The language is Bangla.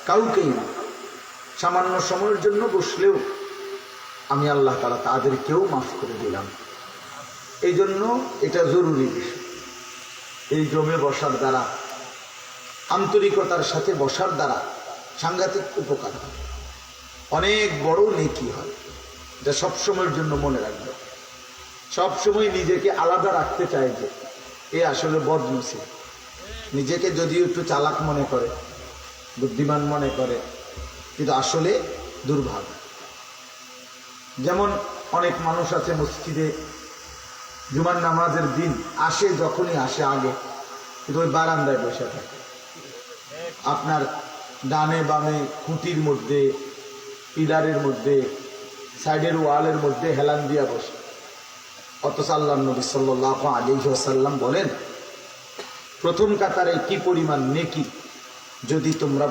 কাউকেই না। সামান্য সময়ের জন্য বসলেও আমি আল্লাহ তাআলা তাদেরকেও মাফ করে দিলাম। এই জন্য এটা জরুরি বিষয়। এই জমে বসার দ্বারা, আন্তরিকতার সাথে বসার দ্বারা সাংঘাতিক উপকার হয়, অনেক বড় নেকি হয়। যা সবসময়ের জন্য মনে রাখবে। সবসময় নিজেকে আলাদা রাখতে চায় যে এ আসলে বদনসিব। নিজেকে যদিও একটু চালাক মনে করে, বুদ্ধিমান মনে করে, কিন্তু আসলে দুর্ভাগ্য। যেমন অনেক মানুষ আছে মসজিদে জুমার নামাজের দিন আসে, যখনই আসে আগে, কিন্তু ওই বারান্দায় বসে থাকে। আপনার ডানে বামে খুঁটির মধ্যে, পিলারের মধ্যে, সাইডের ওয়ালের মধ্যে হেলান দিয়া বসে। অথচ আল্লাহর নবী সাল্লাল্লাহু আলাইহি ওয়াসাল্লাম বলেন, প্রথম কাতারে কি পরিমাণ নেকি যদি তোমরা